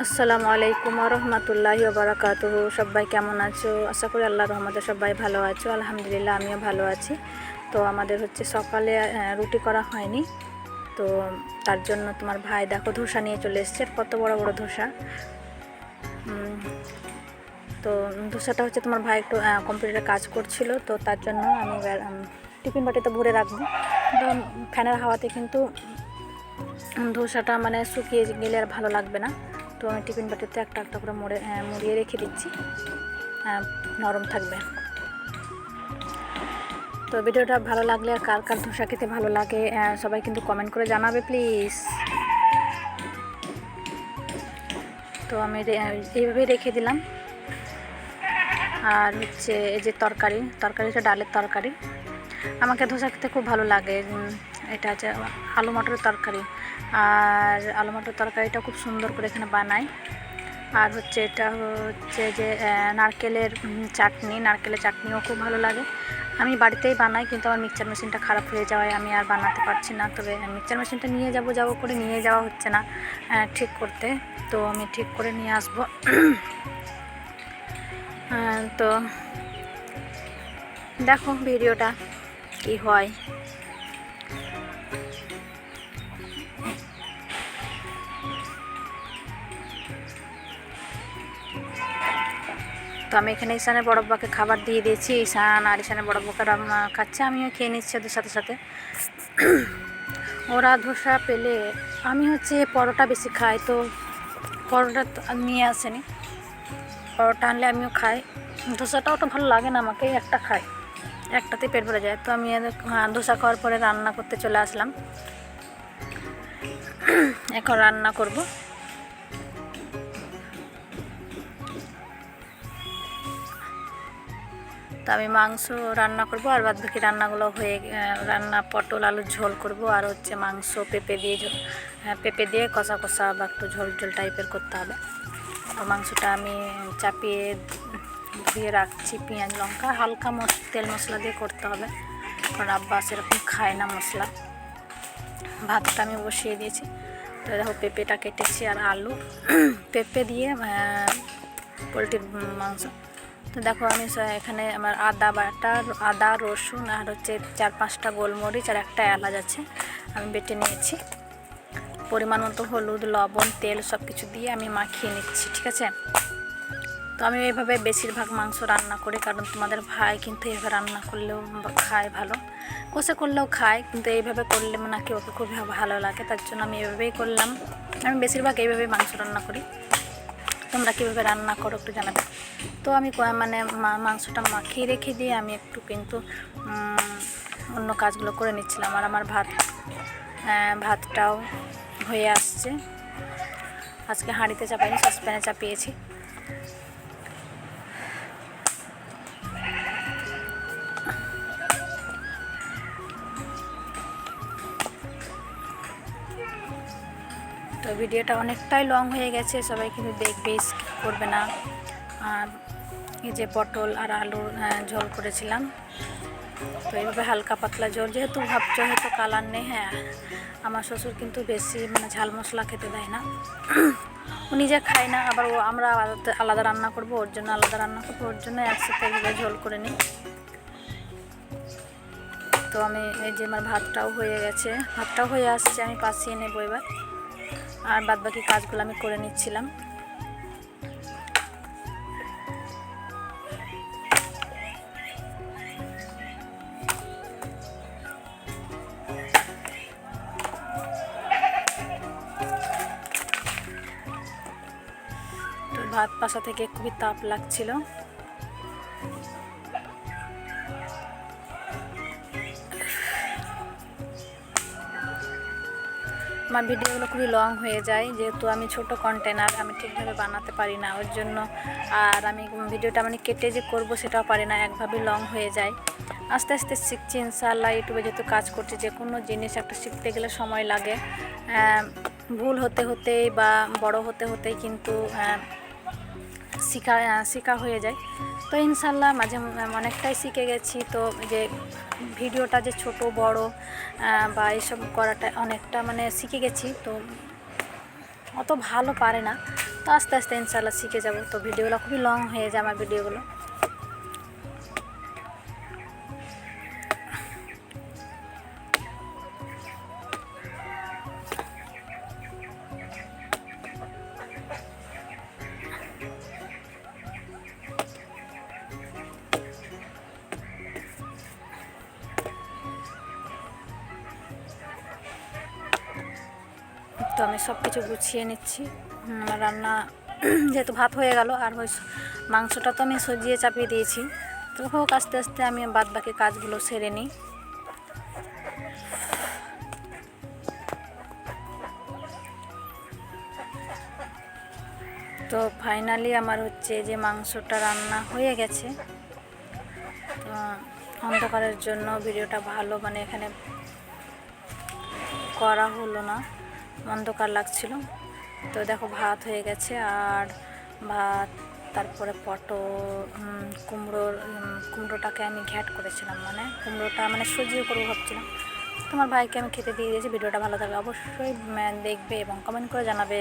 আসসালামু আলাইকুম রহমতুল্লাহি বারাকাতুহু। সবাই কেমন আছো? আশা করি আল্লাহর রহমতে সবাই ভালো আছো। আলহামদুলিল্লাহ আমিও ভালো আছি। তো আমাদের হচ্ছে সকালে রুটি করা হয়নি, তো তার জন্য তোমার ভাই দেখো ধোসা নিয়ে চলে এসছে, কত বড় বড় ধোসা। তো ধোসাটা হচ্ছে তোমার ভাই একটু কম্পিউটারে কাজ করছিল, তো তার জন্য আমি টিফিন বাটিতে ভরে রাখবো। তো ফ্যানের হাওয়াতে কিন্তু ধোসাটা মানে শুকিয়ে গেলে আর ভালো লাগবে না, তো আমি টিফিন বাটিতে একটা একটা করে মুড়িয়ে রেখে দিচ্ছি, নরম থাকবে। তো ভিডিওটা ভালো লাগলে আর কার কার ধোসা খেতে ভালো লাগে সবাই কিন্তু কমেন্ট করে জানাবে প্লিজ। তো আমি এইভাবেই রেখে দিলাম। আর হচ্ছে এই যে তরকারিটা ডালের তরকারি, আমাকে ধোসা খেতে খুব ভালো লাগে। এটা হচ্ছে আলু মটরের তরকারি, আর আলু মটর তরকারিটা খুব সুন্দর করে এখানে বানাই। আর হচ্ছে এটা হচ্ছে যে নারকেলের চাটনিও খুব ভালো লাগে। আমি বাড়িতেই বানাই, কিন্তু আমার মিক্সচার মেশিনটা খারাপ হয়ে যাওয়ায় আমি আর বানাতে পারছি না। তবে মিক্সচার মেশিনটা নিয়ে যাব করে নিয়ে যাওয়া হচ্ছে না ঠিক করতে, তো আমি ঠিক করে নিয়ে আসবো। তো দেখো ভিডিওটা কি হয়। তো আমি এখানে ঈশানের বড় বাবাকে খাবার দিয়ে দিয়েছি। ঈশান আর ঈশানের বড় বাবাকে খাচ্ছে, আমিও খেয়ে নিচ্ছি ওদের সাথে সাথে। ওরা ধোসা পেলে, আমি হচ্ছে পরোটা বেশি খাই, তো পরোটা তো নিয়ে আসেনি, পরোটা আনলে আমিও খাই। ধোসাটাও তো ভালো লাগে না আমাকে, একটা খাই, একটাতে পেট ভরে যায়। তো আমি ধোসা খাওয়ার পরে রান্না করতে চলে আসলাম। এখন রান্না করব। তো আমি মাংস রান্না করব, আর বাদ বাকি রান্নাগুলো রান্না পটল আলুর ঝোল করব, আর হচ্ছে মাংস পেঁপে দিয়ে কষা কষা বা একটু ঝোল ঝোল টাইপের করতে হবে। তো মাংসটা আমি চাপিয়ে ধুয়ে রাখছি, পেঁয়াজ লঙ্কা হালকা তেল মশলা দিয়ে করতে হবে, কারণ আব্বা সেরকম খায় না মশলা। ভাতটা আমি বসিয়ে দিয়েছি। তো দেখো পেঁপেটা কেটেছি আর আলু, পেঁপে দিয়ে পোলট্রির মাংস। তো দেখো আমি এখানে আমার আদা রসুন আর হচ্ছে 4-5টা গোলমরিচ আর একটা এলাচ আছে, আমি বেটে নিয়েছি। পরিমাণ মতো হলুদ লবণ তেল সব কিছু দিয়ে আমি মাখিয়ে নিচ্ছি, ঠিক আছে। তো আমি এইভাবে বেশিরভাগ মাংস রান্না করি, কারণ তোমাদের ভাই কিন্তু এইভাবে রান্না করলেও খায়, ভালো কষে করলেও খায়, কিন্তু এইভাবে করলে নাকি ওকে খুব ভালো লাগে, তার জন্য আমি এইভাবেই করলাম। আমি বেশিরভাগ এইভাবেই মাংস রান্না করি। তোমরা কীভাবে রান্না করো একটু জানাবে। তো আমি মানে মাংসটা মাখিয়ে রেখে দিয়ে আমি একটু কিন্তু অন্য কাজগুলো করে নিচ্ছিলাম। আর আমার ভাতটাও হয়ে আসছে। আজকে হাঁড়িতে চাপাইনি, সসপ্যানে চাপিয়েছি। তো ভিডিওটা অনেকটাই লং হয়ে গেছে, সবাই কিন্তু দেখবে, স্কিপ করবে না। আর এই যে পটল আর আলুর ঝোল করেছিলাম, তো এইভাবে হালকা পাতলা ঝোল, যেহেতু ভাবছো হয়তো কালার নেই, হ্যাঁ আমার শ্বশুর কিন্তু বেশি মানে ঝাল মশলা খেতে দেয় না, ও নিজে খায় না, আবার আমরা আলাদা রান্না করবো, ওর জন্য আলাদা রান্না করবো, ওর জন্য একসাথে এইভাবে ঝোল করে নিই। তো আমি এই যে আমার ভাতটাও হয়ে আসছে, আমি পাশিয়ে নেবো এবার। আর বাদ বাকি কাজগুলো আমি করে নিচ্ছিলাম। তো ভাত পাশা থেকে খুবই তাপ লাগছিল। আমার ভিডিওগুলো খুবই লং হয়ে যায়, যেহেতু আমি ছোট কন্টেনার, আমি ঠিকভাবে বানাতে পারি না ওর জন্য। আর আমি ভিডিওটা মানে কেটে যে করব সেটাও পারি না, একভাবে লং হয়ে যায়। আস্তে আস্তে শিখছি ইনশাআল্লাহ। ইউটিউবে যেহেতু কাজ করছি, যে কোনো জিনিস একটা শিখতে গেলে সময় লাগে, ভুল হতে হতেই বা বড় হতে হতেই কিন্তু শেখা হয়ে যায়। তো ইনশাআল্লাহ অনেকটাই শিখে গেছি। তো যে ভিডিওটা যে ছোট বড় বা এইসব করাটা অনেকটা মানে শিখে গেছি, তো অত ভালো পারে না, তো আস্তে আস্তে ইনশাআল্লাহ শিখে যাব। তো ভিডিওগুলো খুবই লং হয়ে যায় আমার ভিডিওগুলো। তো আমি সব কিছু গুছিয়ে নিচ্ছি। আমার রান্না যেহেতু ভাত হয়ে গেল, আর ওই মাংসটা তো আমি সজিয়ে চাপিয়ে দিয়েছি। তো হোক, আস্তে আস্তে আমি বাদ বাকি কাজগুলো সেরে নিই। তো ফাইনালি আমার হচ্ছে যে মাংসটা রান্না হয়ে গেছে। তো অন্ধকারের জন্য ভিডিওটা ভালো মানে এখানে করা হলো না, অন্ধকার লাগছিল। তো দেখো ভাত হয়ে গেছে, আর ভাত, তারপরে কুমড়োটাকে আমি ঘ্যাট করেছিলাম, মানে কুমড়োটা মানে সজিয়ে করবো ভাবছিলাম। তোমার ভাইকে আমি খেতে দিয়ে দিয়েছি। ভিডিওটা ভালো থাকলে অবশ্যই দেখবে এবং কমেন্ট করে জানাবে।